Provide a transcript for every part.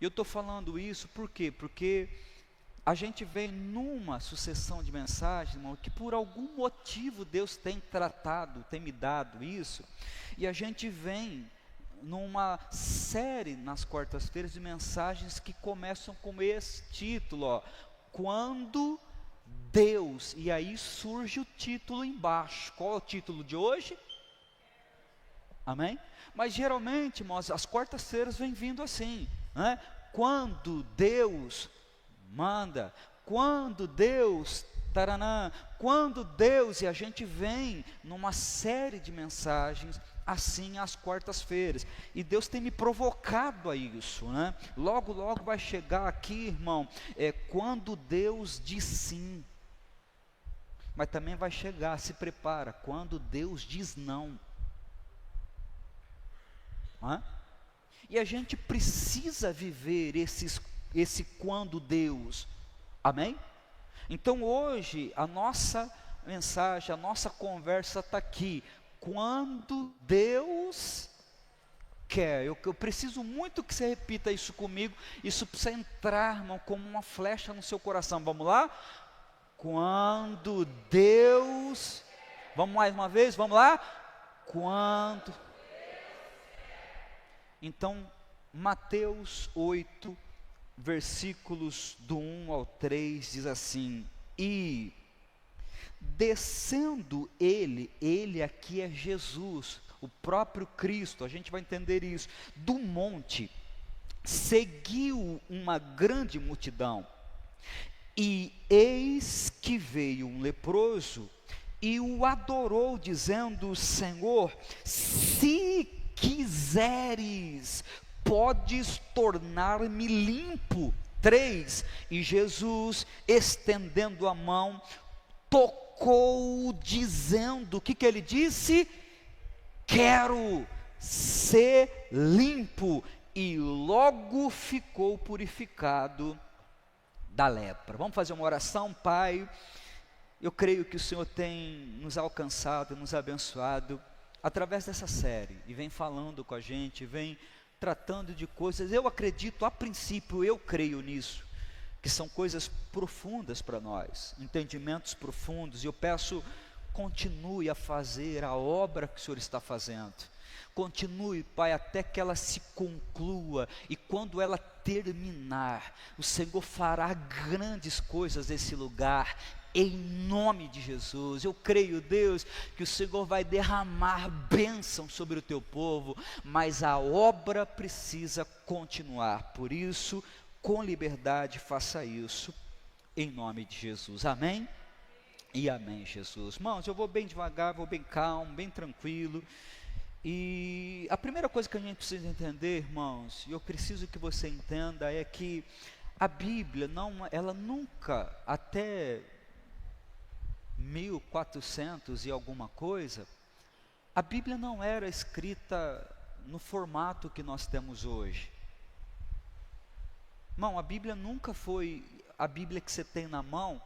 Eu estou falando isso por quê? Porque a gente vem numa sucessão de mensagens, irmão, que por algum motivo Deus tem tratado, tem me dado isso, e a gente vem numa série nas quartas-feiras de mensagens que começam com esse título, ó, quando Deus, e aí surge o título embaixo. Qual é o título de hoje? Amém? Mas geralmente, irmãos, as quartas-feiras vem vindo assim, né? Quando Deus manda, quando Deus, taranã, quando Deus, e a gente vem numa série de mensagens assim às quartas-feiras, e Deus tem me provocado a isso, né? Logo, logo vai chegar aqui, irmão, quando Deus diz sim, mas também vai chegar, se prepara, quando Deus diz não. Hã? E a gente precisa viver esse quando Deus, amém? Então hoje a nossa mensagem, a nossa conversa está aqui, quando Deus quer. Eu preciso muito que você repita isso comigo, isso precisa entrar, irmão, como uma flecha no seu coração. Vamos lá? Quando Deus, vamos mais uma vez, vamos lá? Quando. Então, Mateus 8, versículos do 1 ao 3, diz assim: e descendo ele aqui é Jesus, o próprio Cristo, a gente vai entender isso, do monte, seguiu uma grande multidão, e eis que veio um leproso, e o adorou, dizendo: Senhor, se quiseres, podes tornar-me limpo. 3, e Jesus, estendendo a mão, tocou-o, dizendo, o que ele disse? Quero ser limpo, e logo ficou purificado da lepra. Vamos fazer uma oração. Pai, eu creio que o Senhor tem nos alcançado, nos abençoado, através dessa série, e vem falando com a gente, vem tratando de coisas, eu acredito, a princípio, eu creio nisso, que são coisas profundas para nós, entendimentos profundos, e eu peço, continue a fazer a obra que o Senhor está fazendo, continue, Pai, até que ela se conclua, e quando ela terminar, o Senhor fará grandes coisas nesse lugar, em nome de Jesus. Eu creio, Deus, que o Senhor vai derramar bênção sobre o teu povo, mas a obra precisa continuar, por isso, com liberdade, faça isso, em nome de Jesus, amém? E amém, Jesus. Irmãos, eu vou bem devagar, vou bem calmo, bem tranquilo, e a primeira coisa que a gente precisa entender, irmãos, e eu preciso que você entenda, é que a Bíblia, ela nunca, até 1400 e alguma coisa, a Bíblia não era escrita no formato que nós temos hoje. Irmão, a Bíblia nunca foi a Bíblia que você tem na mão,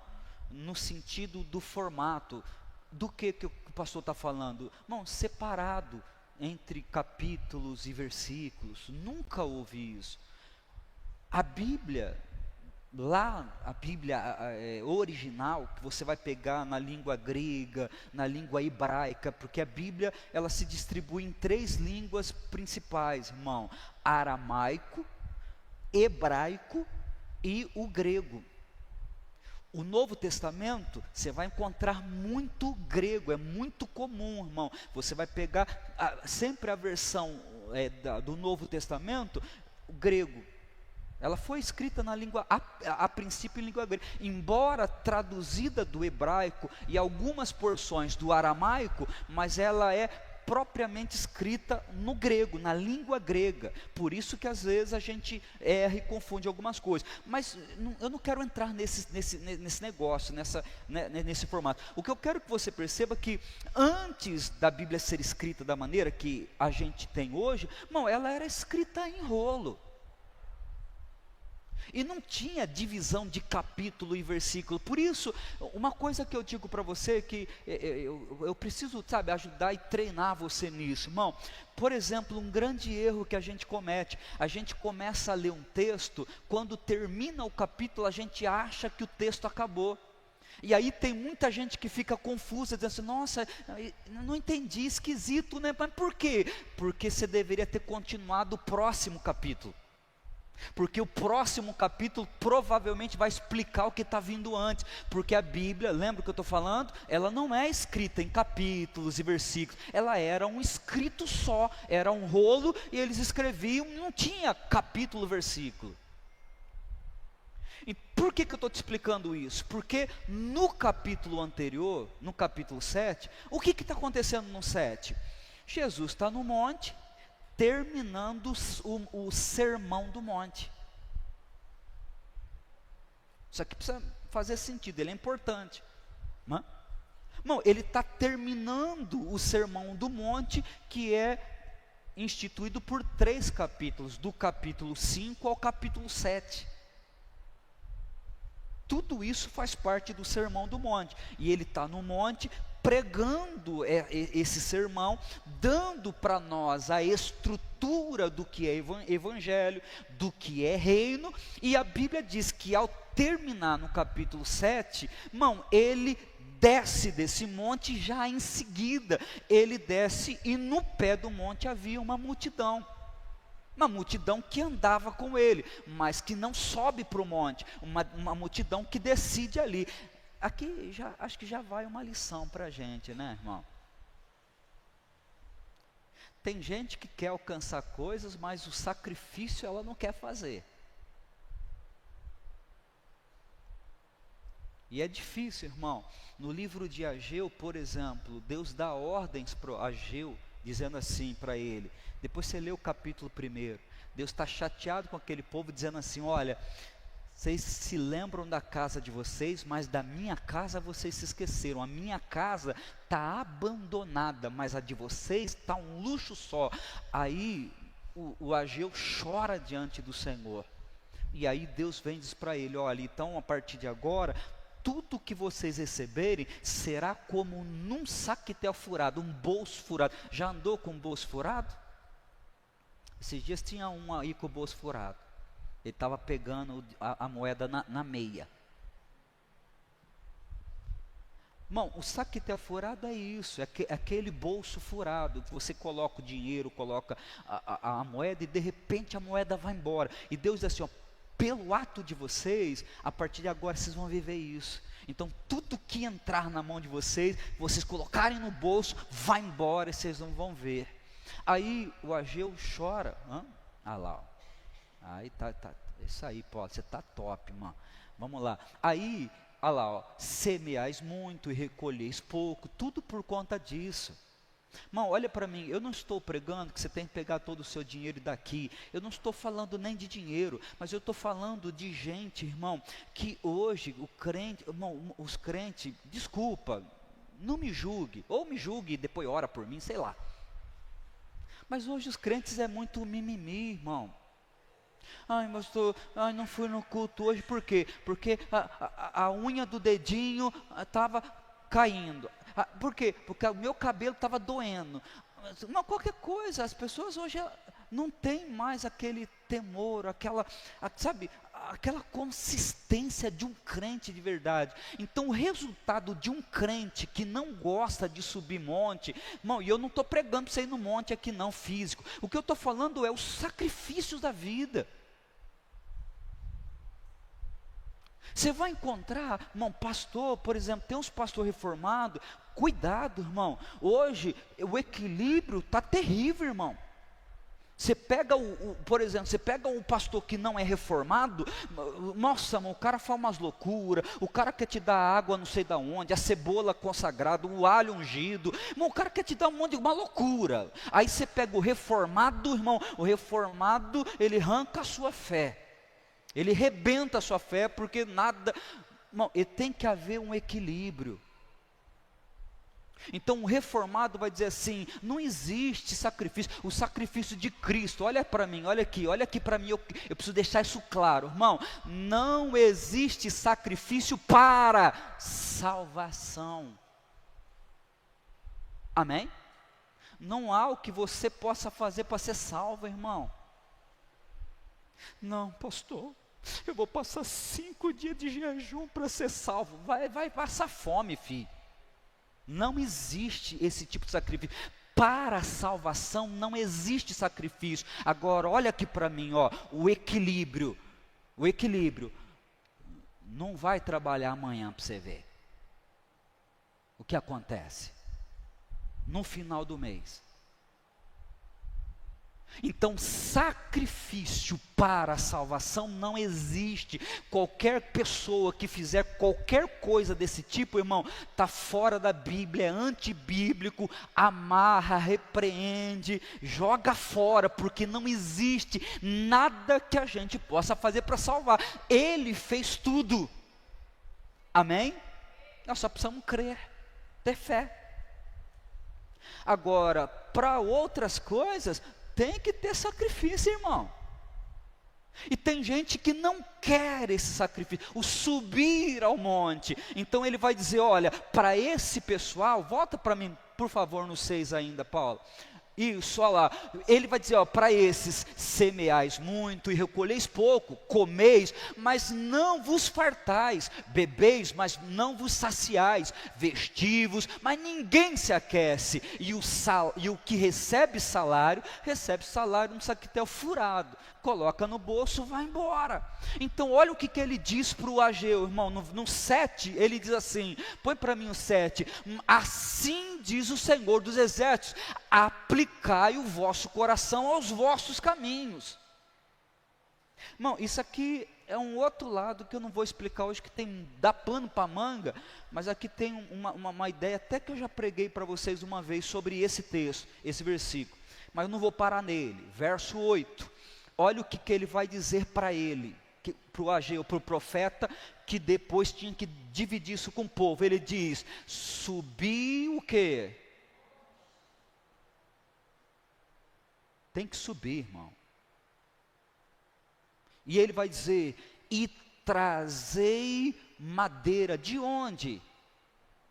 no sentido do formato, do que o pastor está falando. Irmão, separado entre capítulos e versículos, nunca houve isso. A Bíblia, lá, a Bíblia original, que você vai pegar na língua grega, na língua hebraica, porque a Bíblia, ela se distribui em 3 línguas principais, irmão: aramaico, hebraico e o grego. O Novo Testamento, você vai encontrar muito grego, é muito comum, irmão. Você vai pegar sempre a versão do Novo Testamento, o grego. Ela foi escrita na língua, a princípio em língua grega, embora traduzida do hebraico e algumas porções do aramaico, mas ela é propriamente escrita no grego, na língua grega. Por isso que às vezes a gente erra e confunde algumas coisas. Mas eu não quero entrar nesse negócio, nesse formato. O que eu quero que você perceba é que antes da Bíblia ser escrita da maneira que a gente tem hoje, irmão, ela era escrita em rolo. E não tinha divisão de capítulo e versículo. Por isso, uma coisa que eu digo para você, que eu preciso, sabe, ajudar e treinar você nisso, irmão. Por exemplo, um grande erro que a gente comete, a gente começa a ler um texto, quando termina o capítulo, a gente acha que o texto acabou. E aí tem muita gente que fica confusa, dizendo assim, nossa, não entendi, esquisito, né? Mas por quê? Porque você deveria ter continuado o próximo capítulo. Porque o próximo capítulo provavelmente vai explicar o que está vindo antes. Porque a Bíblia, lembra o que eu estou falando? Ela não é escrita em capítulos e versículos. Ela era um escrito só, era um rolo e eles escreviam, não tinha capítulo, versículo. E por que eu estou te explicando isso? Porque no capítulo anterior, no capítulo 7, o que está acontecendo no 7? Jesus está no monte, terminando o sermão do monte. Isso aqui precisa fazer sentido, ele é importante. Não, ele está terminando o sermão do monte, que é instituído por 3 capítulos, do capítulo 5 ao capítulo 7. Tudo isso faz parte do sermão do monte, e ele está no monte, pregando esse sermão, dando para nós a estrutura do que é evangelho, do que é reino, e a Bíblia diz que ao terminar no capítulo 7, irmão, ele desce desse monte já em seguida, ele desce e no pé do monte havia uma multidão que andava com ele, mas que não sobe para o monte, uma multidão que decide ali. Aqui acho que já vai uma lição para a gente, né, irmão? Tem gente que quer alcançar coisas, mas o sacrifício ela não quer fazer. E é difícil, irmão. No livro de Ageu, por exemplo, Deus dá ordens para Ageu, dizendo assim para ele, depois você lê o capítulo 1, Deus está chateado com aquele povo, dizendo assim, olha, vocês se lembram da casa de vocês, mas da minha casa vocês se esqueceram, a minha casa está abandonada, mas a de vocês está um luxo só. Aí o Ageu chora diante do Senhor, e aí Deus vem e diz para ele, olha, então a partir de agora, tudo que vocês receberem será como num saquetel furado, um bolso furado. Já andou com um bolso furado? Esses dias tinha um aí com o bolso furado. Ele estava pegando a moeda na meia. Irmão, o saquetel furado é isso, é aquele bolso furado, que você coloca o dinheiro, coloca a moeda e de repente a moeda vai embora. E Deus diz assim, ó, pelo ato de vocês, a partir de agora vocês vão viver isso. Então tudo que entrar na mão de vocês colocarem no bolso, vai embora e vocês não vão ver. Aí o Ageu chora, ah lá, ó. Aí tá, isso aí, Paulo, você tá top, mano, vamos lá. Aí, olha lá, ó, semeais muito e recolheis pouco, tudo por conta disso. Irmão, olha para mim, eu não estou pregando que você tem que pegar todo o seu dinheiro daqui, eu não estou falando nem de dinheiro, mas eu estou falando de gente, irmão, que hoje o crente, irmão, os crentes, desculpa, não me julgue, ou me julgue e depois ora por mim, sei lá. Mas hoje os crentes é muito mimimi, irmão. Ai, pastor, não fui no culto hoje, por quê? Porque a unha do dedinho estava caindo. Por quê? Porque o meu cabelo estava doendo. Mas qualquer coisa, as pessoas hoje não têm mais aquele temor, aquela consistência de um crente de verdade. Então o resultado de um crente que não gosta de subir monte, irmão, e eu não estou pregando para você ir no monte aqui não, físico, o que eu estou falando é os sacrifícios da vida. Você vai encontrar, irmão, pastor, por exemplo, tem uns pastor reformados, cuidado, irmão, hoje o equilíbrio está terrível, irmão. Você pega por exemplo, você pega um pastor que não é reformado, nossa, irmão, o cara fala umas loucuras, o cara quer te dar água não sei da onde, a cebola consagrada, o alho ungido, irmão, o cara quer te dar uma loucura. Aí você pega o reformado, irmão, o reformado, ele arranca a sua fé, ele rebenta a sua fé, porque nada, irmão, tem que haver um equilíbrio. Então o reformado vai dizer assim: não existe sacrifício, o sacrifício de Cristo, olha para mim, olha aqui para mim, eu preciso deixar isso claro, irmão, não existe sacrifício para salvação, amém? Não há o que você possa fazer para ser salvo, irmão. Não, pastor, eu vou passar 5 dias de jejum para ser salvo. Vai passar fome, filho. Não existe esse tipo de sacrifício. Para a salvação não existe sacrifício. Agora, olha aqui para mim, ó, o equilíbrio. O equilíbrio. Não vai trabalhar amanhã para você ver. O que acontece? No final do mês. Então, sacrifício para a salvação não existe. Qualquer pessoa que fizer qualquer coisa desse tipo, irmão, está fora da Bíblia, é antibíblico, amarra, repreende, joga fora, porque não existe nada que a gente possa fazer para salvar. Ele fez tudo, amém? Nós só precisamos crer, ter fé. Agora, para outras coisas, tem que ter sacrifício, irmão. E tem gente que não quer esse sacrifício, o subir ao monte. Então ele vai dizer, olha, para esse pessoal, volta para mim, por favor, no 6 ainda, Paulo. Isso, olha lá, ele vai dizer, ó, para esses, semeais muito e recolheis pouco, comeis, mas não vos fartais, bebeis, mas não vos saciais, vestivos, mas ninguém se aquece, e o que recebe salário num saquetel furado, coloca no bolso, vai embora. Então olha o que ele diz para o Ageu, irmão, no 7, ele diz assim, põe para mim o 7, assim diz o Senhor dos Exércitos, aplicai o vosso coração aos vossos caminhos. Irmão, isso aqui é um outro lado que eu não vou explicar hoje, que dá pano para manga, mas aqui tem uma ideia, até que eu já preguei para vocês uma vez sobre esse texto, esse versículo, mas eu não vou parar nele. Verso 8, olha o que ele vai dizer para ele, para o Ageu, para o profeta, que depois tinha que dividir isso com o povo. Ele diz, subir o quê? Tem que subir, irmão. E ele vai dizer, e trazei madeira, de onde?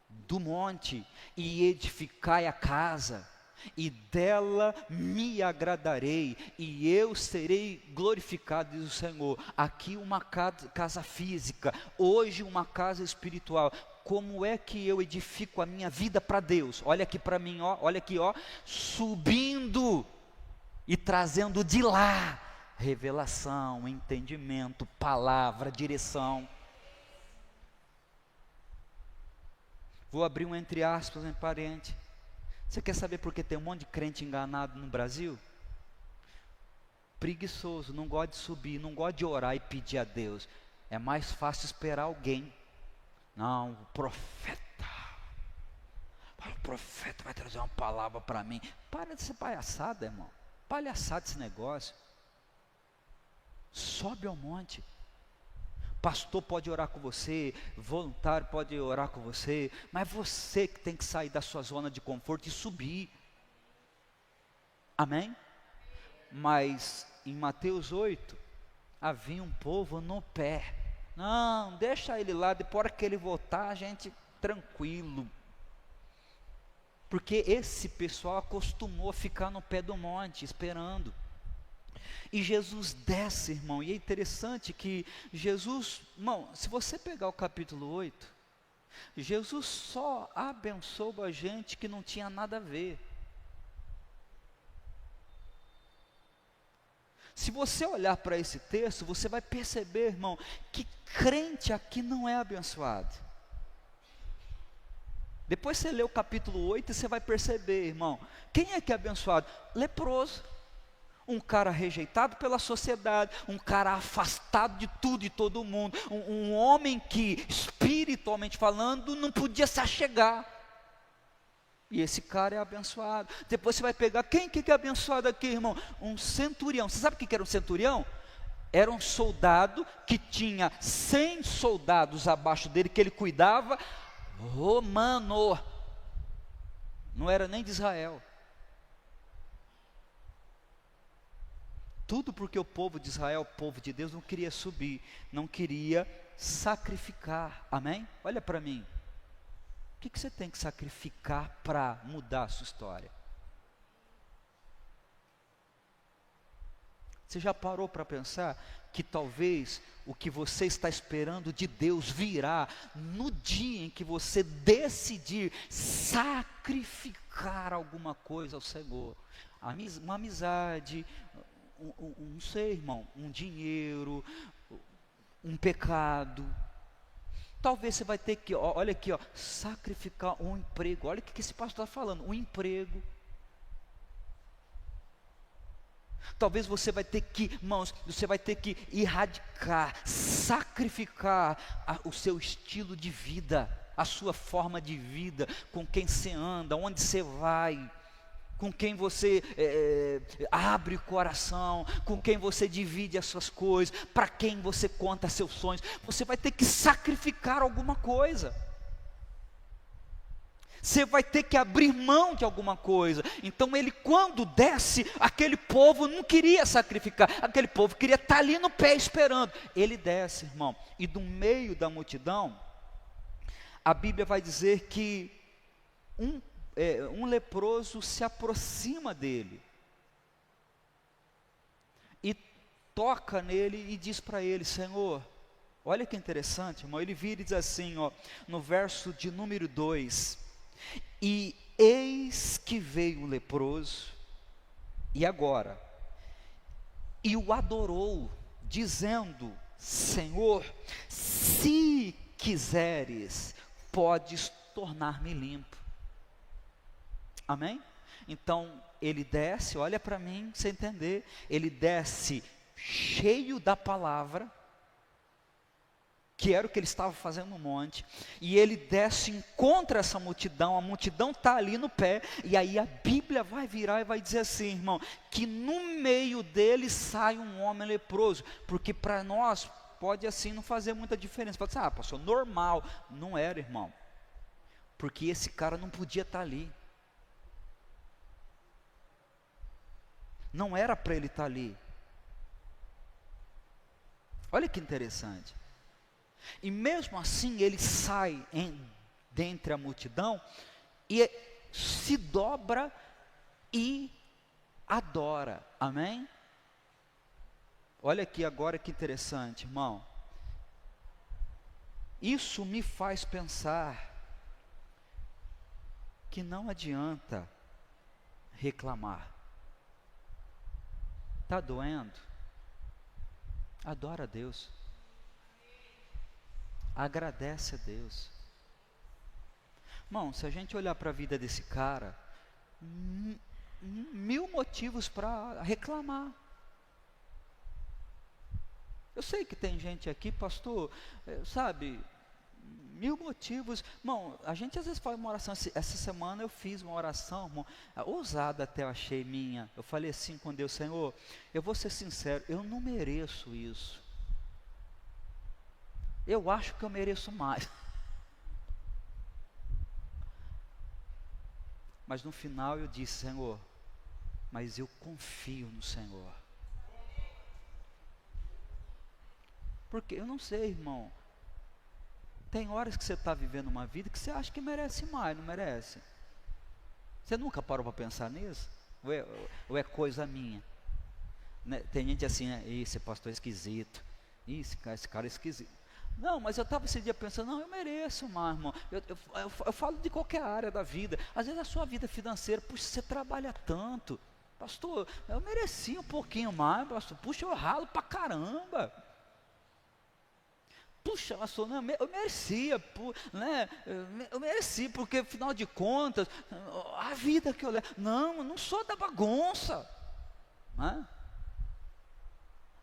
Do monte, e edificai a casa, e dela me agradarei, e eu serei glorificado, diz o Senhor. Aqui uma casa física, hoje uma casa espiritual. Como é que eu edifico a minha vida para Deus? Olha aqui para mim, ó, olha aqui, ó, subindo e trazendo de lá revelação, entendimento, palavra, direção. Vou abrir um entre aspas, em parente. Você quer saber por que tem um monte de crente enganado no Brasil? Preguiçoso, não gosta de subir, não gosta de orar e pedir a Deus. É mais fácil esperar alguém. Não, o profeta vai trazer uma palavra para mim. Para de ser palhaçada, irmão. Palhaçada esse negócio. Sobe ao monte. Pastor pode orar com você, voluntário pode orar com você, mas você que tem que sair da sua zona de conforto e subir. Amém? Mas em Mateus 8, havia um povo no pé. Não, deixa ele lá, depois que ele voltar, a gente tranquilo. Porque esse pessoal acostumou a ficar no pé do monte, esperando. E Jesus desce, irmão, e é interessante que Jesus, irmão, se você pegar o capítulo 8, Jesus só abençoou a gente que não tinha nada a ver. Se você olhar para esse texto, você vai perceber, irmão, que crente aqui não é abençoado. Depois você lê o capítulo 8 e você vai perceber, irmão, quem é que é abençoado? Leproso. Um cara rejeitado pela sociedade, um cara afastado de tudo e todo mundo, um homem que, espiritualmente falando, não podia se achegar. E esse cara é abençoado. Depois você vai pegar, quem que é abençoado aqui, irmão? Um centurião. Você sabe o que era um centurião? Era um soldado que tinha 100 soldados abaixo dele, que ele cuidava, romano. não era nem de Israel. Tudo porque o povo de Israel, o povo de Deus, não queria subir, não queria sacrificar, amém? Olha para mim, o que você tem que sacrificar para mudar a sua história? Você já parou para pensar que talvez o que você está esperando de Deus virá no dia em que você decidir sacrificar alguma coisa ao Senhor? Uma amizade, não sei, irmão, um dinheiro, um pecado. Talvez você vai ter que, olha aqui, sacrificar um emprego. Olha o que esse pastor está falando, um emprego. Talvez você vai ter que, irmãos, você vai ter que erradicar, sacrificar o seu estilo de vida, a sua forma de vida, com quem você anda, onde você vai, com quem você abre o coração, com quem você divide as suas coisas, para quem você conta seus sonhos. Você vai ter que sacrificar alguma coisa. Você vai ter que abrir mão de alguma coisa. Então ele, quando desce, aquele povo não queria sacrificar, aquele povo queria estar ali no pé esperando. Ele desce, irmão, e do meio da multidão, a Bíblia vai dizer que um leproso se aproxima dele e toca nele e diz para ele: Senhor, olha que interessante, irmão, ele vira e diz assim, no verso de número 2, e eis que veio o leproso, e agora, e o adorou, dizendo: Senhor, se quiseres, podes tornar-me limpo. Amém? Então, ele desce, olha para mim, você entender, ele desce cheio da palavra, que era o que ele estava fazendo no monte, e ele desce, encontra essa multidão, a multidão está ali no pé, e aí a Bíblia vai virar e vai dizer assim, irmão, que no meio dele sai um homem leproso, porque para nós pode assim não fazer muita diferença. Pode ser, pastor, normal. Não era, irmão, porque esse cara não podia estar ali, não era para ele estar ali. Olha que interessante. E mesmo assim ele sai dentre a multidão e se dobra e adora, amém? Olha aqui agora que interessante, irmão. Isso me faz pensar que não adianta reclamar. Está doendo? Adora a Deus. Agradece a Deus. Irmão, se a gente olhar para a vida desse cara, mil motivos para reclamar. Eu sei que tem gente aqui, pastor, sabe, mil motivos. Irmão, a gente às vezes faz uma oração. Essa semana eu fiz uma oração, irmão, ousada até eu achei minha. Eu falei assim com Deus: Senhor, eu vou ser sincero, eu não mereço isso. Eu acho que eu mereço mais. Mas no final eu disse: Senhor, mas eu confio no Senhor. Porque eu não sei, irmão, tem horas que você está vivendo uma vida que você acha que merece mais, não merece? Você nunca parou para pensar nisso? Ou é coisa minha? Né? Tem gente assim, esse pastor é esquisito, esse cara é esquisito. Não, mas eu estava esse dia pensando, não, eu mereço mais, irmão. Eu falo de qualquer área da vida. Às vezes a sua vida financeira, puxa, você trabalha tanto. Pastor, eu merecia um pouquinho mais, pastor. Puxa, eu ralo pra caramba. Puxa, pastor, não, eu merecia, né? Eu mereci, porque afinal de contas, a vida que eu levo. Não, eu não sou da bagunça. Né?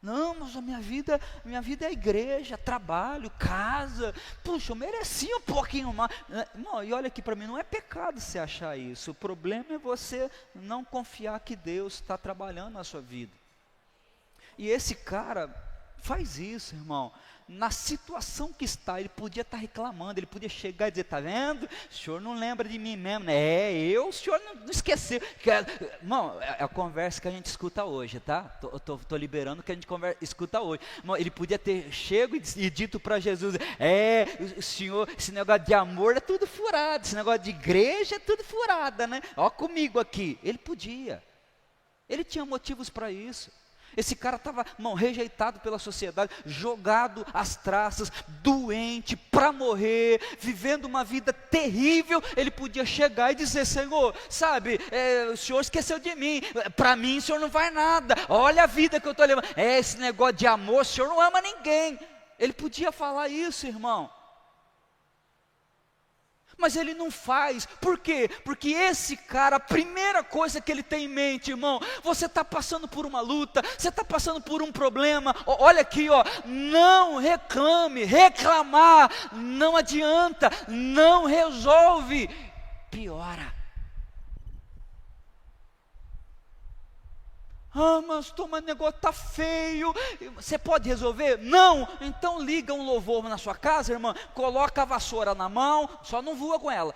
Não, mas a minha vida é igreja, trabalho, casa. Puxa, eu merecia um pouquinho mais. Não, e olha aqui para mim, não é pecado você achar isso. O problema é você não confiar que Deus está trabalhando na sua vida. E esse cara Faz isso, irmão. Na situação que está, ele podia estar reclamando, ele podia chegar e dizer, está vendo? O senhor não lembra de mim mesmo, né? O senhor não esqueceu. Irmão, é a conversa que a gente escuta hoje, tá? Tô liberando o que a gente escuta hoje. Irmão, ele podia ter chego e dito para Jesus, o senhor, esse negócio de amor é tudo furado, esse negócio de igreja é tudo furada, né? Ó comigo aqui. Ele podia. Ele tinha motivos para isso. Esse cara estava, irmão, rejeitado pela sociedade, jogado às traças, doente, para morrer, vivendo uma vida terrível. Ele podia chegar e dizer, Senhor, sabe, o Senhor esqueceu de mim, para mim o Senhor não faz nada, olha a vida que eu estou levando, esse negócio de amor, o Senhor não ama ninguém. Ele podia falar isso, irmão. Mas ele não faz, por quê? Porque esse cara, a primeira coisa que ele tem em mente, irmão, você está passando por uma luta, você está passando por um problema, olha aqui, não reclame, reclamar não adianta, não resolve, piora. Mas o negócio está feio, você pode resolver? Não, então liga um louvor na sua casa, irmã, coloca a vassoura na mão, só não voa com ela,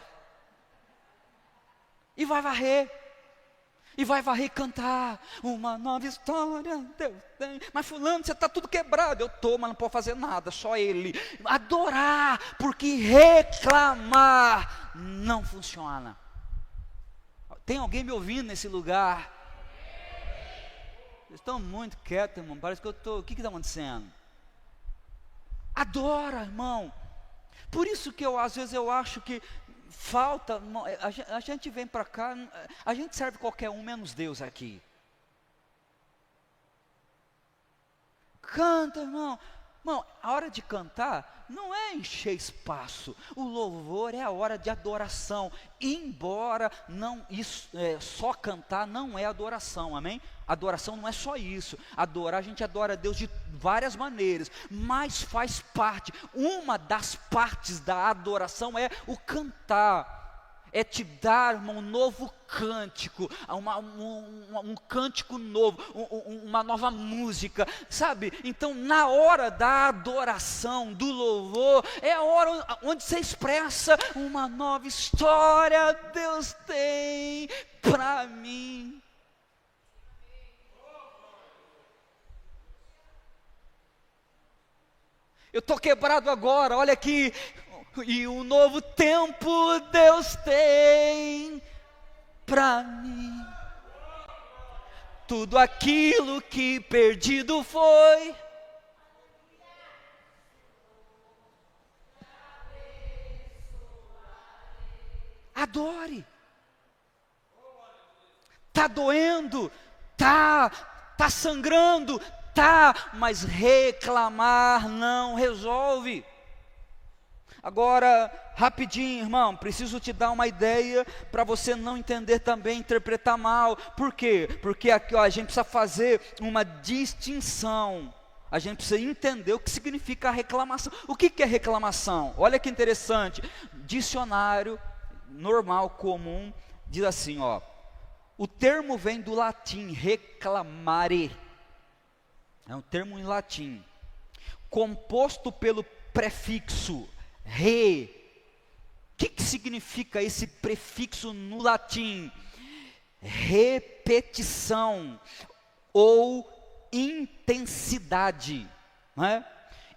e vai varrer e cantar, uma nova história, Deus tem, mas fulano, você está tudo quebrado, eu estou, mas não pode fazer nada, só ele, adorar, porque reclamar não funciona. Tem alguém me ouvindo nesse lugar? Vocês estão muito quietos, irmão, parece que eu estou, o que está acontecendo? Adora, irmão. Por isso que às vezes eu acho que falta, irmão, a gente vem para cá, a gente serve qualquer um menos Deus aqui. Canta, irmão. Irmão, a hora de cantar não é encher espaço, o louvor é a hora de adoração, embora só cantar não é adoração, amém? Adoração não é só isso, adorar, a gente adora a Deus de várias maneiras, mas faz parte, uma das partes da adoração é o cantar, é te dar, irmão, um novo cântico, um cântico novo, uma nova música, sabe? Então na hora da adoração, do louvor, é a hora onde você expressa uma nova história, Deus tem para mim. Eu estou quebrado agora, olha aqui, e um novo tempo Deus tem para mim. Tudo aquilo que perdido foi, adore. Está doendo, tá sangrando, mas reclamar não resolve. Agora, rapidinho, irmão, preciso te dar uma ideia para você não entender também, interpretar mal. Por quê? Porque aqui a gente precisa fazer uma distinção. A gente precisa entender o que significa a reclamação. O que é reclamação? Olha que interessante. Dicionário normal, comum, diz assim, o termo vem do latim, reclamare. É um termo em latim, composto pelo prefixo re. O que significa esse prefixo no latim? Repetição ou intensidade, né?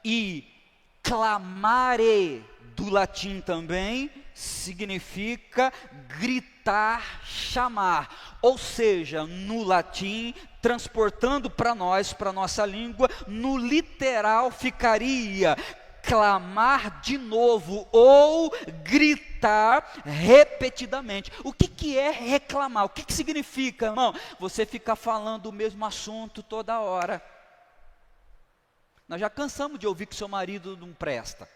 E clamare, do latim também, significa gritar, chamar. Ou seja, no latim, transportando para nós, para nossa língua, no literal ficaria clamar de novo ou gritar repetidamente. O que é reclamar? O que significa, irmão? Você ficar falando o mesmo assunto toda hora. Nós já cansamos de ouvir que seu marido não presta.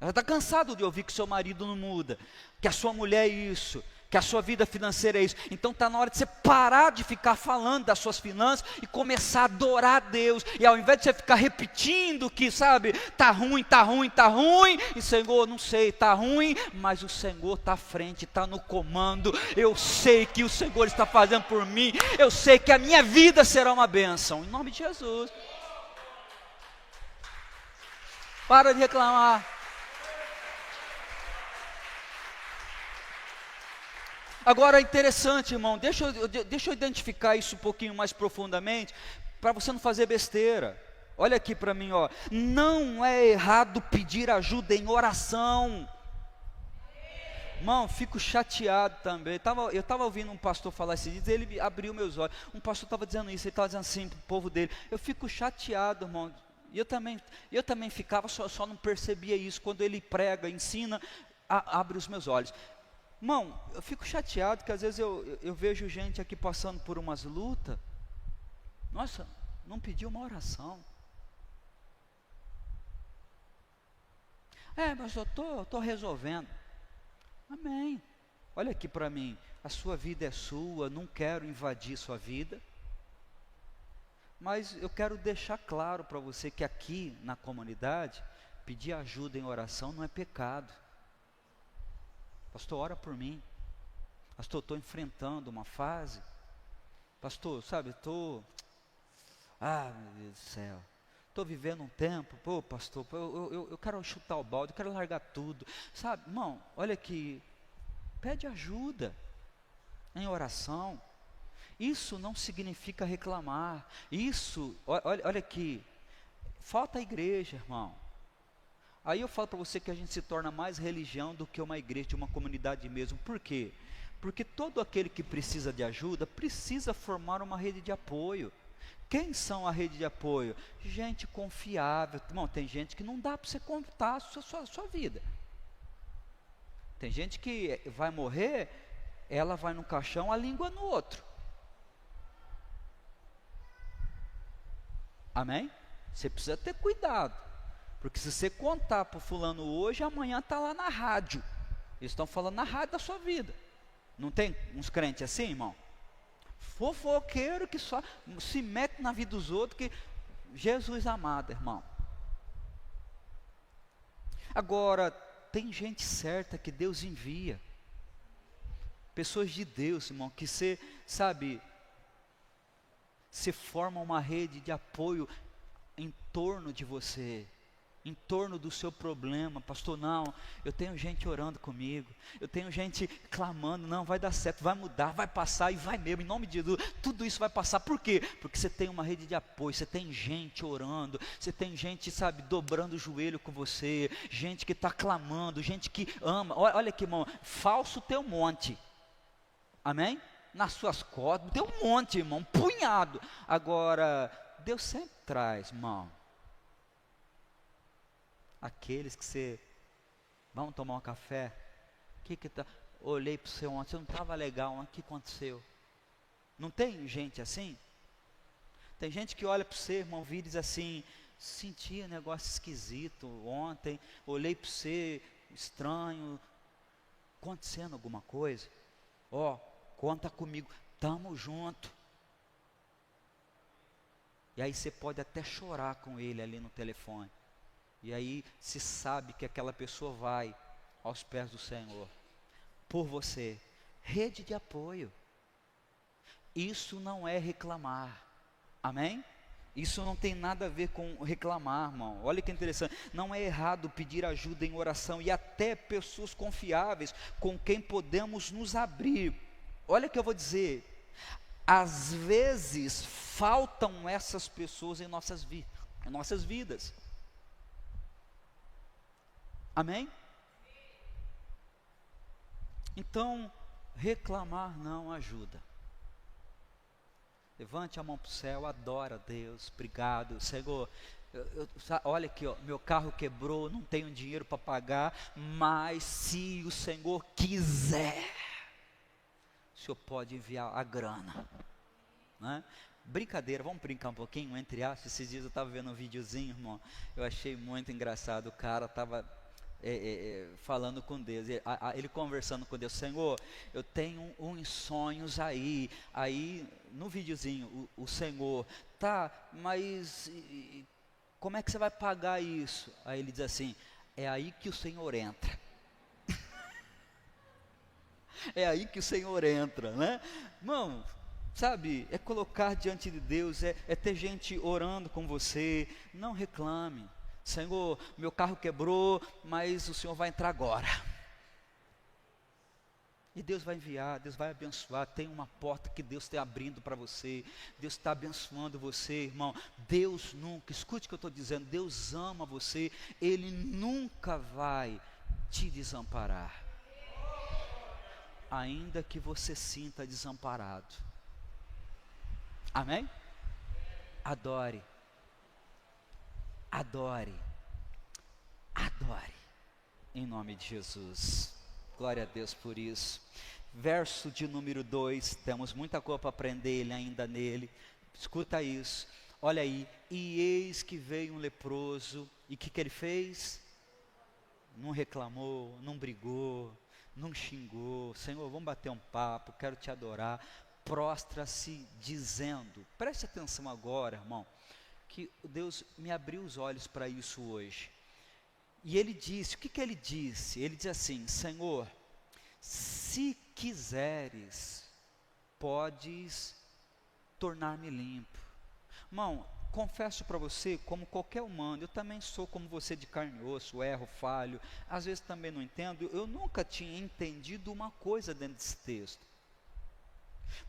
Já está cansado de ouvir que seu marido não muda, que a sua mulher é isso, que a sua vida financeira é isso. Então está na hora de você parar de ficar falando das suas finanças e começar a adorar a Deus. E ao invés de você ficar repetindo que, sabe, está ruim, e Senhor, não sei, está ruim, mas o Senhor está à frente, está no comando. Eu sei que o Senhor está fazendo por mim, eu sei que a minha vida será uma bênção, em nome de Jesus. Para de reclamar. Agora é interessante, irmão, deixa eu identificar isso um pouquinho mais profundamente, para você não fazer besteira. Olha aqui para mim, ó. Não é errado pedir ajuda em oração. Irmão, fico chateado também. Eu estava ouvindo um pastor falar esses dias, ele abriu meus olhos. Um pastor estava dizendo isso, ele estava dizendo assim para o povo dele. Eu fico chateado, irmão. E eu também ficava, só não percebia isso. Quando ele prega, ensina, abre os meus olhos. Irmão, eu fico chateado que às vezes eu vejo gente aqui passando por umas lutas. Nossa, não pediu uma oração. Mas eu estou resolvendo. Amém. Olha aqui para mim, a sua vida é sua, não quero invadir sua vida. Mas eu quero deixar claro para você que aqui na comunidade, pedir ajuda em oração não é pecado. Pastor, ora por mim. Pastor, estou enfrentando uma fase. Pastor, sabe, meu Deus do céu. Estou vivendo um tempo, pastor, eu quero chutar o balde, eu quero largar tudo. Sabe, irmão, olha aqui, pede ajuda em oração. Isso não significa reclamar. Isso, olha aqui, falta a igreja, irmão. Aí eu falo para você que a gente se torna mais religião do que uma igreja, de uma comunidade mesmo. Por quê? Porque todo aquele que precisa de ajuda, precisa formar uma rede de apoio. Quem são a rede de apoio? Gente confiável. Irmão, tem gente que não dá para você contar a sua vida. Tem gente que vai morrer, ela vai no caixão, a língua no outro. Amém? Você precisa ter cuidado. Porque se você contar para o fulano hoje, amanhã está lá na rádio. Eles estão falando na rádio da sua vida. Não tem uns crentes assim, irmão? Fofoqueiro que só se mete na vida dos outros, que Jesus amado, irmão. Agora, tem gente certa que Deus envia. Pessoas de Deus, irmão, que você, sabe, você forma uma rede de apoio em torno de você, em torno do seu problema. Pastor, não, eu tenho gente orando comigo, eu tenho gente clamando, não, vai dar certo, vai mudar, vai passar, e vai mesmo, em nome de Jesus, tudo isso vai passar. Por quê? Porque você tem uma rede de apoio, você tem gente orando, você tem gente, sabe, dobrando o joelho com você, gente que está clamando, gente que ama. Olha aqui, irmão, falso tem um monte, amém? Nas suas costas, tem um monte, irmão, um punhado. Agora, Deus sempre traz, irmão, aqueles que você, vamos tomar um café, olhei para você ontem, você não estava legal, o que aconteceu? Não tem gente assim? Tem gente que olha para você, irmão, vira e diz assim, senti um negócio esquisito ontem, olhei para você, estranho, acontecendo alguma coisa? Conta comigo, tamo junto. E aí você pode até chorar com ele ali no telefone. E aí se sabe que aquela pessoa vai aos pés do Senhor por você. Rede de apoio. Isso não é reclamar. Amém? Isso não tem nada a ver com reclamar, irmão. Olha que interessante. Não é errado pedir ajuda em oração, e até pessoas confiáveis com quem podemos nos abrir. Olha o que eu vou dizer. Às vezes faltam essas pessoas em nossas vidas. Amém? Então, reclamar não ajuda. Levante a mão para o céu, adora a Deus, obrigado, Senhor. Olha aqui, meu carro quebrou, não tenho dinheiro para pagar, mas se o Senhor quiser, o Senhor pode enviar a grana, né? Brincadeira, vamos brincar um pouquinho, entre aspas. Esses dias eu estava vendo um videozinho, irmão, eu achei muito engraçado. O cara estava falando com Deus, ele conversando com Deus. Senhor, eu tenho uns sonhos aí no videozinho, o Senhor, tá, mas como é que você vai pagar isso? Aí ele diz assim, é aí que o Senhor entra. É aí que o Senhor entra, né? Irmão, sabe, é colocar diante de Deus, é ter gente orando com você. Não reclame, Senhor, meu carro quebrou, mas o Senhor vai entrar agora. E Deus vai enviar, Deus vai abençoar. Tem uma porta que Deus está abrindo para você. Deus está abençoando você, irmão. Deus nunca, escute o que eu estou dizendo, Deus ama você. Ele nunca vai te desamparar. Ainda que você sinta desamparado. Amém? Adore. Adore. Adore. Em nome de Jesus. Glória a Deus por isso. Verso de número 2, temos muita coisa para aprender ele ainda nele. Escuta isso. Olha aí. E eis que veio um leproso. E o que ele fez? Não reclamou, não brigou, não xingou. Senhor, vamos bater um papo, quero te adorar. Prostra-se dizendo. Preste atenção agora, irmão, que Deus me abriu os olhos para isso hoje. E ele disse, o que ele disse? Ele diz assim: Senhor, se quiseres, podes tornar-me limpo. Irmão, confesso para você, como qualquer humano, eu também sou como você, de carne e osso, erro, falho, às vezes também não entendo. Eu nunca tinha entendido uma coisa dentro desse texto.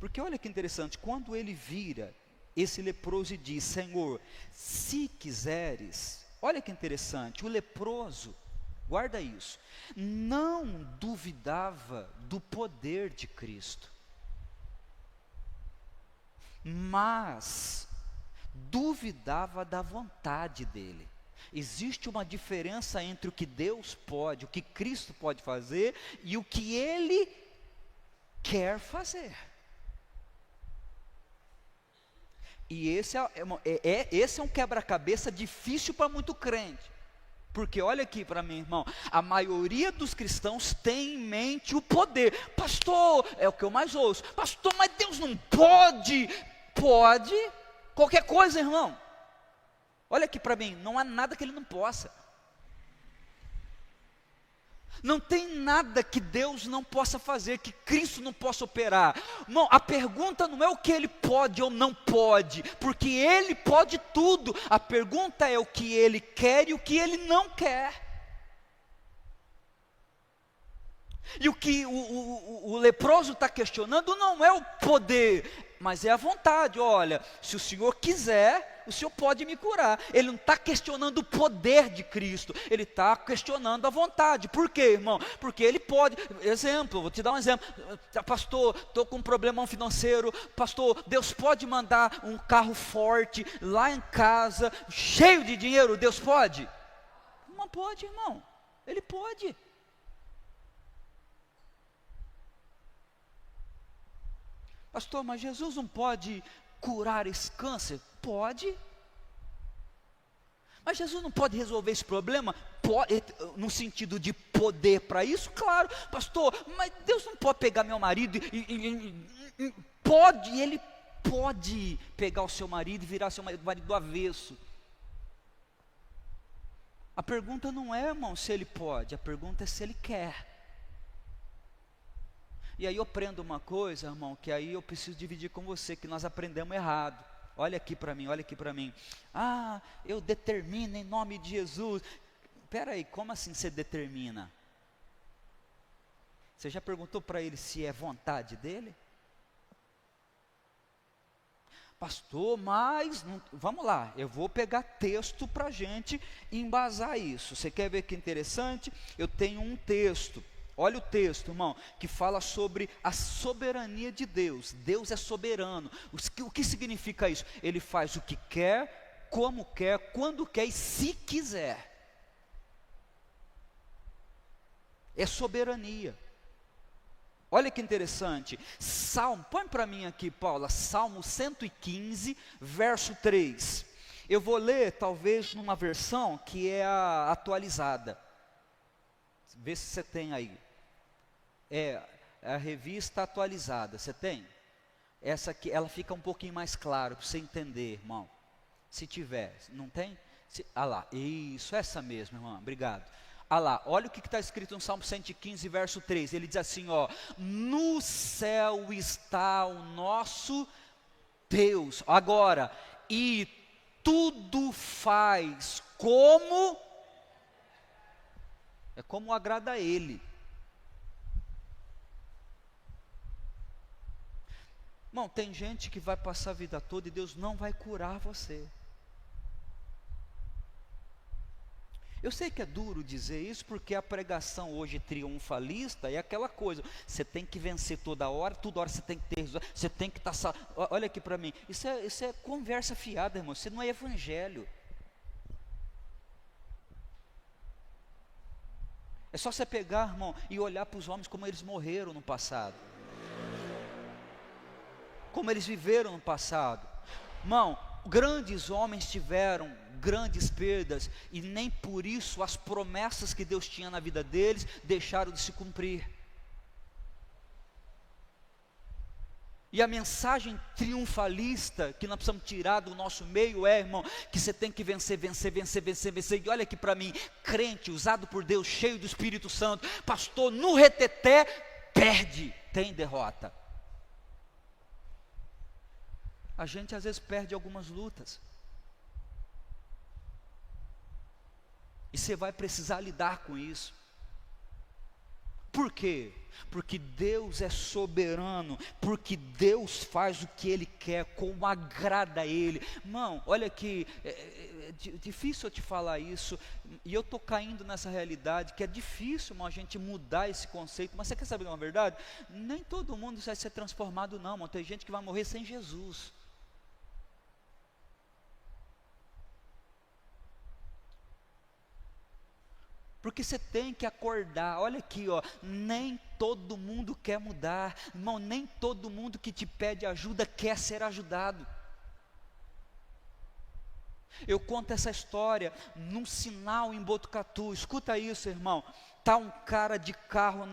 Porque olha que interessante, quando ele vira esse leproso e diz, Senhor, se quiseres, olha que interessante, o leproso, guarda isso, não duvidava do poder de Cristo, mas duvidava da vontade dele. Existe uma diferença entre o que Deus pode, o que Cristo pode fazer e o que ele quer fazer. E esse é um quebra-cabeça difícil para muito crente. Porque olha aqui para mim, irmão, a maioria dos cristãos tem em mente o poder. Pastor, é o que eu mais ouço. Pastor, mas Deus não pode. Pode qualquer coisa, irmão. Olha aqui para mim, não há nada que ele não possa. Não tem nada que Deus não possa fazer, que Cristo não possa operar. Não, a pergunta não é o que Ele pode ou não pode, porque Ele pode tudo. A pergunta é o que Ele quer e o que Ele não quer. E o que o leproso está questionando não é o poder, mas é a vontade. Olha, se o Senhor quiser, o Senhor pode me curar. Ele não está questionando o poder de Cristo, ele está questionando a vontade. Por quê, irmão? Porque ele pode. Exemplo, vou te dar um exemplo. Pastor, estou com um problemão financeiro. Pastor, Deus pode mandar um carro forte lá em casa, cheio de dinheiro. Deus pode? Não pode, irmão. Ele pode. Pastor, mas Jesus não pode curar esse câncer? Pode. Mas Jesus não pode resolver esse problema? Pode, no sentido de poder para isso? Claro. Pastor, mas Deus não pode pegar meu marido pode, ele pode pegar o seu marido e virar seu marido do avesso. A pergunta não é, irmão, se ele pode, a pergunta é se ele quer. E aí eu aprendo uma coisa, irmão, que aí eu preciso dividir com você, que nós aprendemos errado. Olha aqui para mim, olha aqui para mim. Ah, eu determino em nome de Jesus. Espera aí, como assim você determina? Você já perguntou para ele se é vontade dele? Pastor, mas, vamos lá, eu vou pegar texto para a gente embasar isso. Você quer ver que interessante? Eu tenho um texto. Olha o texto, irmão, que fala sobre a soberania de Deus. Deus é soberano. O que significa isso? Ele faz o que quer, como quer, quando quer e se quiser. É soberania. Olha que interessante. Salmo, põe para mim aqui, Paula, Salmo 115, verso 3. Eu vou ler, talvez, numa versão que é a atualizada. Vê se você tem aí. É a revista atualizada, você tem? Essa aqui, ela fica um pouquinho mais claro, para você entender, irmão. Se tiver, não tem? Lá, isso, essa mesmo, irmão, obrigado. Lá, olha o que está escrito no Salmo 115, verso 3, ele diz assim, ó: no céu está o nosso Deus, agora, e tudo faz como agrada a Ele. Irmão, tem gente que vai passar a vida toda e Deus não vai curar você. Eu sei que é duro dizer isso, porque a pregação hoje triunfalista é aquela coisa, você tem que vencer toda hora você tem que ter resultado, você tem que estar... Olha aqui para mim, isso é conversa fiada, irmão, isso não é evangelho. É só você pegar, irmão, e olhar para os homens como eles morreram no passado, como eles viveram no passado. Irmão, grandes homens tiveram grandes perdas, e nem por isso as promessas que Deus tinha na vida deles deixaram de se cumprir. E a mensagem triunfalista que nós precisamos tirar do nosso meio é, irmão, que você tem que vencer, vencer, vencer, vencer, vencer. E olha aqui para mim, crente, usado por Deus, cheio do Espírito Santo, pastor, no reteté, perde, tem derrota. A gente às vezes perde algumas lutas. E você vai precisar lidar com isso. Por quê? Porque Deus é soberano, porque Deus faz o que Ele quer, como agrada a Ele. Irmão, olha aqui, é difícil eu te falar isso, e eu estou caindo nessa realidade, que é difícil, irmão, a gente mudar esse conceito, mas você quer saber uma verdade? Nem todo mundo vai ser transformado não, irmão. Tem gente que vai morrer sem Jesus. Porque você tem que acordar, olha aqui, ó, nem todo mundo quer mudar, irmão, nem todo mundo que te pede ajuda quer ser ajudado. Eu conto essa história num sinal em Botucatu, escuta isso, irmão, está um cara de carro,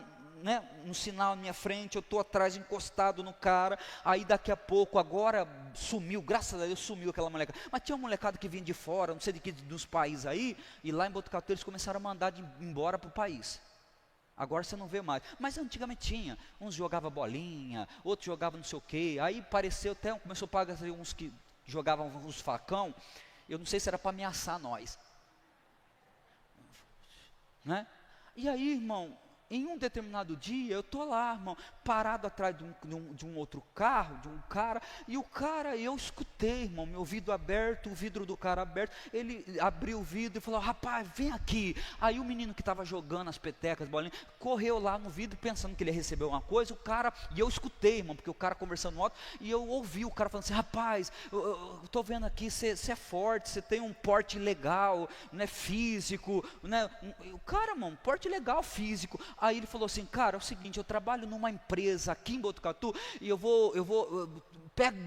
né, no sinal na minha frente, eu estou atrás encostado no cara, aí daqui a pouco, agora sumiu, graças a Deus sumiu aquela molecada, mas tinha uma molecada que vinha de fora, não sei de que, dos países aí, e lá em Botucatu eles começaram a mandar embora para o país. Agora você não vê mais, mas antigamente tinha, uns jogavam bolinha, outros jogavam não sei o que, aí pareceu até, começou a pagar uns que jogavam uns facão, eu não sei se era para ameaçar nós, né? E aí, irmão, em um determinado dia, eu estou lá, irmão, parado atrás de um outro carro, de um cara, e o cara, eu escutei, irmão, meu ouvido aberto, o vidro do cara aberto, ele abriu o vidro e falou, rapaz, vem aqui. Aí o menino que estava jogando as petecas, bolinhas, correu lá no vidro, pensando que ele ia receber uma coisa, o cara, e eu escutei, irmão, porque o cara conversando no alto, e eu ouvi o cara falando assim, rapaz, eu estou vendo aqui, você é forte, você tem um porte legal, né, físico, né, o cara, irmão, porte legal, físico. Aí ele falou assim, cara, é o seguinte, eu trabalho numa empresa aqui em Botucatu, e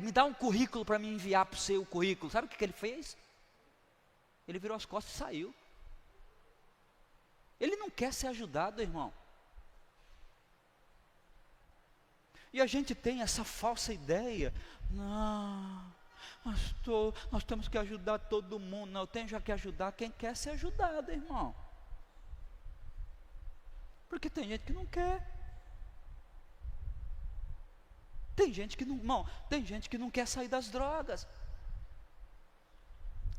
me dá um currículo para me enviar para o seu currículo. Sabe o que ele fez? Ele virou as costas e saiu. Ele não quer ser ajudado, irmão. E a gente tem essa falsa ideia, não, pastor, nós temos que ajudar todo mundo. Não, eu tenho já que ajudar quem quer ser ajudado, irmão. Porque tem gente que não quer. Tem gente que não, irmão, tem gente que não quer sair das drogas.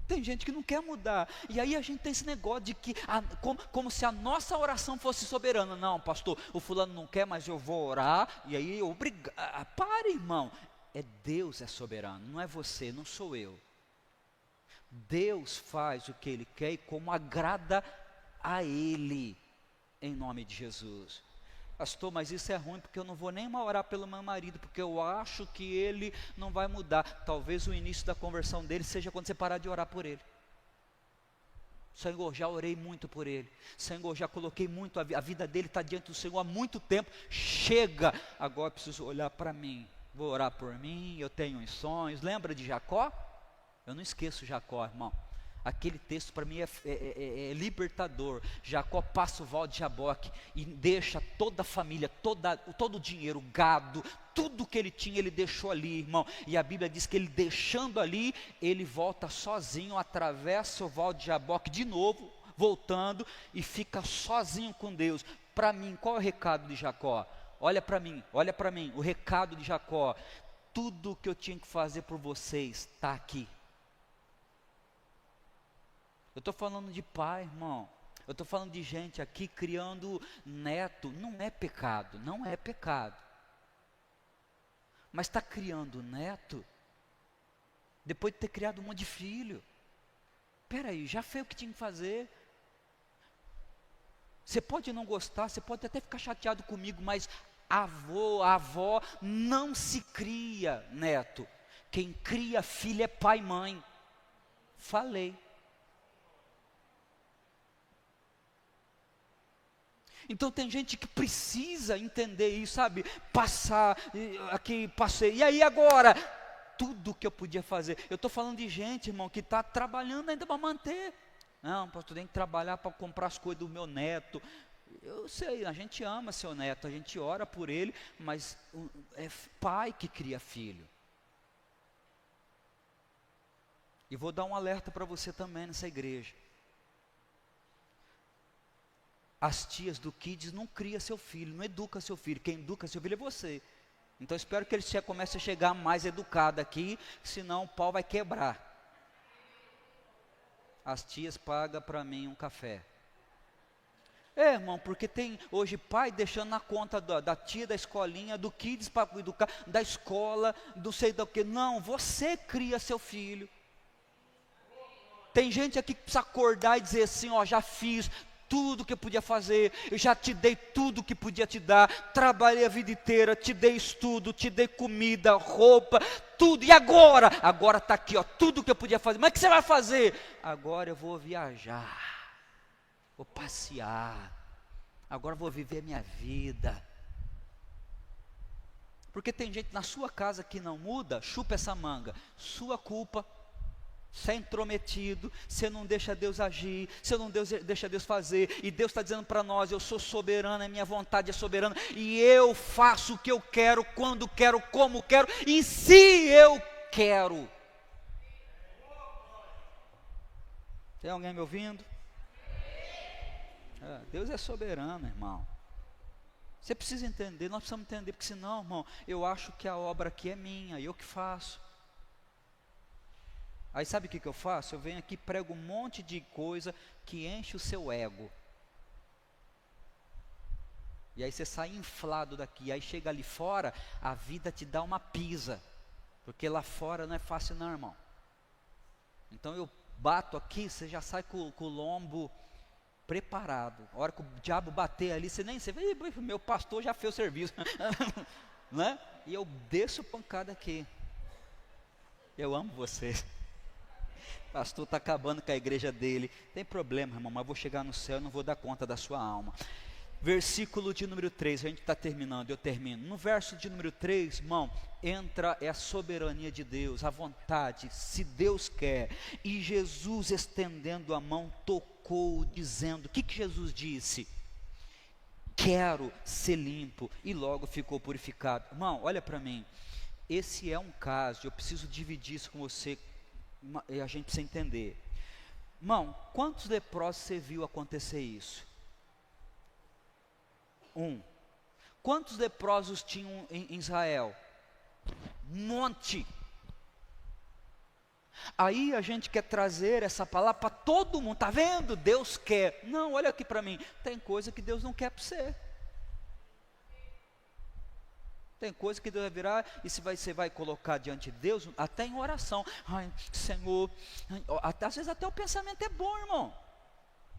Tem gente que não quer mudar. E aí a gente tem esse negócio de que, como se a nossa oração fosse soberana. Não, pastor, o fulano não quer, mas eu vou orar. E aí, pare, irmão. Deus é soberano, não é você, não sou eu. Deus faz o que Ele quer e como agrada a Ele. Em nome de Jesus. Pastor, mas isso é ruim, porque eu não vou nem orar pelo meu marido, porque eu acho que ele não vai mudar. Talvez o início da conversão dele seja quando você parar de orar por ele. Senhor, já orei muito por ele. Senhor, já coloquei muito, a vida dele está diante do Senhor há muito tempo. Chega, agora eu preciso olhar para mim. Vou orar por mim, eu tenho uns sonhos. Lembra de Jacó? Eu não esqueço Jacó, irmão. Aquele texto para mim é libertador. Jacó passa o val de Jaboque e deixa toda a família, todo o dinheiro, gado, tudo que ele tinha, ele deixou ali, irmão. E a Bíblia diz que ele deixando ali, ele volta sozinho, atravessa o val de Jaboque de novo, voltando, e fica sozinho com Deus. Para mim, qual é o recado de Jacó? Olha para mim, o recado de Jacó: tudo que eu tinha que fazer por vocês está aqui. Eu estou falando de pai, irmão. Eu estou falando de gente aqui criando neto. Não é pecado, não é pecado. Mas está criando neto depois de ter criado um monte de filho. Espera aí, já fez o que tinha que fazer. Você pode não gostar, você pode até ficar chateado comigo, mas avô, avó não se cria neto. Quem cria filho é pai e mãe. Falei. Então tem gente que precisa entender isso, sabe? Passar, aqui passei, e aí agora? Tudo que eu podia fazer. Eu estou falando de gente, irmão, que está trabalhando ainda para manter. Não, pastor, tem que trabalhar para comprar as coisas do meu neto. Eu sei, a gente ama seu neto, a gente ora por ele, mas é pai que cria filho. E vou dar um alerta para você também nessa igreja. As tias do Kids não cria seu filho, não educa seu filho. Quem educa seu filho é você. Então espero que ele comece a chegar mais educado aqui, senão o pau vai quebrar. As tias pagam para mim um café. Irmão, porque tem hoje pai deixando na conta da tia da escolinha, do Kids para educar, da escola, do sei do que. Não, você cria seu filho. Tem gente aqui que precisa acordar e dizer assim, ó, já fiz tudo que eu podia fazer, eu já te dei tudo que podia te dar, trabalhei a vida inteira, te dei estudo, te dei comida, roupa, tudo, e agora? Agora está aqui, ó, tudo que eu podia fazer, mas o que você vai fazer? Agora eu vou viajar, vou passear, agora eu vou viver a minha vida. Porque tem gente na sua casa que não muda, chupa essa manga, sua culpa. Você é intrometido, você não deixa Deus agir, você não deixa Deus fazer, e Deus está dizendo para nós, eu sou soberano, a minha vontade é soberana, e eu faço o que eu quero, quando quero, como quero, e se eu quero. Tem alguém me ouvindo? Deus é soberano, irmão. Você precisa entender, nós precisamos entender, porque senão, irmão, eu acho que a obra aqui é minha, eu que faço. Aí sabe o que eu faço? Eu venho aqui e prego um monte de coisa que enche o seu ego. E aí você sai inflado daqui, aí chega ali fora, a vida te dá uma pisa. Porque lá fora não é fácil não, irmão. Então eu bato aqui, você já sai com o lombo preparado. A hora que o diabo bater ali, você vê, meu pastor já fez o serviço. Né? E eu desço pancada aqui. Eu amo você. Pastor está acabando com a igreja dele. Tem problema, irmão, mas eu vou chegar no céu e não vou dar conta da sua alma. Versículo de número 3, a gente está terminando, eu termino. No verso de número 3, irmão, entra a soberania de Deus, a vontade, se Deus quer. E Jesus, estendendo a mão, tocou, dizendo, o que Jesus disse? Quero ser limpo, e logo ficou purificado. Irmão, olha para mim, esse é um caso, eu preciso dividir isso com você, e a gente precisa entender. Irmão, quantos leprosos você viu acontecer isso? Quantos leprosos tinham em Israel? Um monte. Aí a gente quer trazer essa palavra para todo mundo, tá vendo? Deus quer. Não, olha aqui para mim, tem coisa que Deus não quer para você. Tem coisa que Deus vai virar e você vai colocar diante de Deus, até em oração. Ai, Senhor, às vezes até o pensamento é bom, irmão.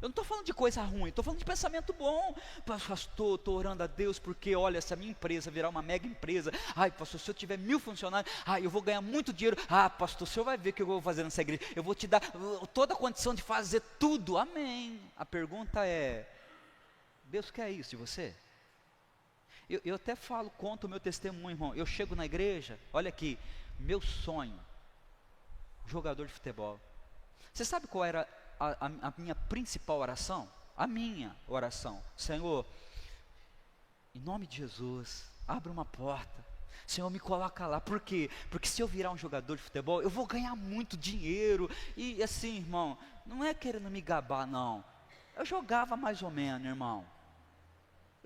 Eu não estou falando de coisa ruim, estou falando de pensamento bom. Pastor, estou orando a Deus porque, olha, se a minha empresa virar uma mega empresa, ai, pastor, se eu tiver 1000 funcionários, ai, eu vou ganhar muito dinheiro. Ah, pastor, o senhor vai ver o que eu vou fazer nessa igreja. Eu vou te dar toda a condição de fazer tudo. Amém. A pergunta é, Deus quer isso de você? Eu até falo, conto o meu testemunho, irmão. Eu chego na igreja, olha aqui, meu sonho, jogador de futebol. Você sabe qual era a minha principal oração? A minha oração: Senhor, em nome de Jesus, abre uma porta. Senhor, me coloca lá. Por quê? Porque se eu virar um jogador de futebol, eu vou ganhar muito dinheiro. E assim, irmão, não é querendo me gabar, não. Eu jogava mais ou menos, irmão.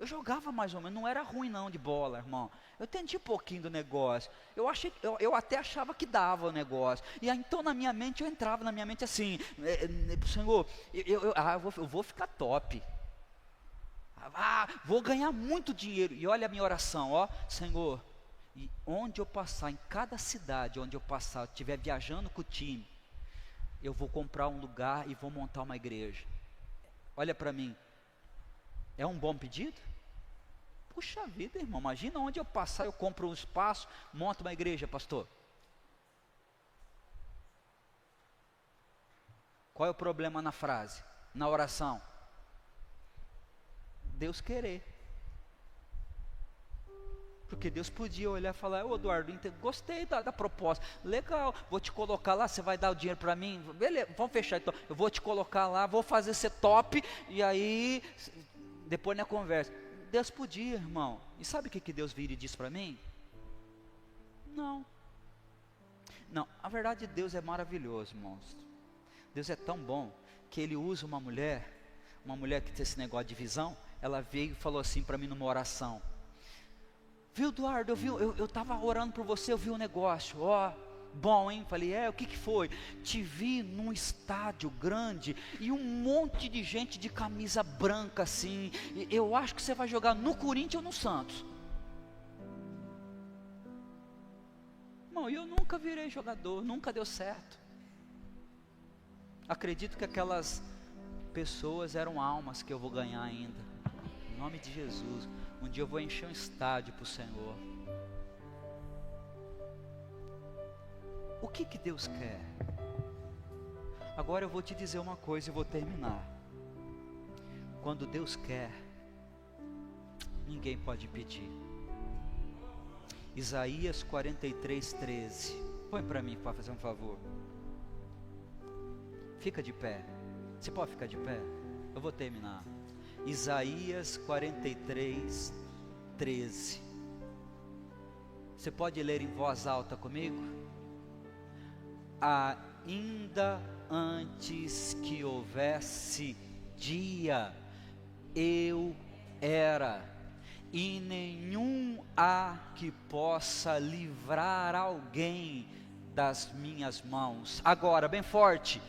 Eu jogava mais ou menos, não era ruim não de bola, irmão. Eu entendi um pouquinho do negócio. Eu até achava que dava o negócio. E aí, então na minha mente, eu entrava na minha mente assim, Senhor, eu vou ficar top. Vou ganhar muito dinheiro. E olha a minha oração, ó, Senhor, e onde eu passar, em cada cidade onde eu passar, eu estiver viajando com o time, eu vou comprar um lugar e vou montar uma igreja. Olha para mim, é um bom pedido? Puxa vida, irmão, imagina onde eu passar, eu compro um espaço, monto uma igreja, pastor. Qual é o problema na frase, na oração? Deus querer. Porque Deus podia olhar e falar, Eduardo, gostei da proposta, legal, vou te colocar lá, você vai dar o dinheiro para mim, beleza, vamos fechar então, eu vou te colocar lá, vou fazer ser top, e aí, depois na conversa, Deus podia, irmão, e sabe o que Deus vira e diz para mim? Não, a verdade Deus é maravilhoso, irmãos, Deus é tão bom, que Ele usa uma mulher que tem esse negócio de visão, ela veio e falou assim para mim numa oração, viu, Eduardo, eu estava orando por você, eu vi um negócio, bom, hein? Falei, o que foi? Te vi num estádio grande, e um monte de gente de camisa branca assim, eu acho que você vai jogar no Corinthians ou no Santos. Irmão, eu nunca virei jogador, nunca deu certo. Acredito que aquelas pessoas eram almas que eu vou ganhar ainda, em nome de Jesus. Um dia eu vou encher um estádio para o Senhor. O que Deus quer? Agora eu vou te dizer uma coisa e vou terminar. Quando Deus quer, ninguém pode impedir. Isaías 43:13. Põe para mim, para fazer um favor. Fica de pé. Você pode ficar de pé? Eu vou terminar. Isaías 43:13. Você pode ler em voz alta comigo? Ainda antes que houvesse dia, eu era, e nenhum há que possa livrar alguém das minhas mãos. Agora, bem forte,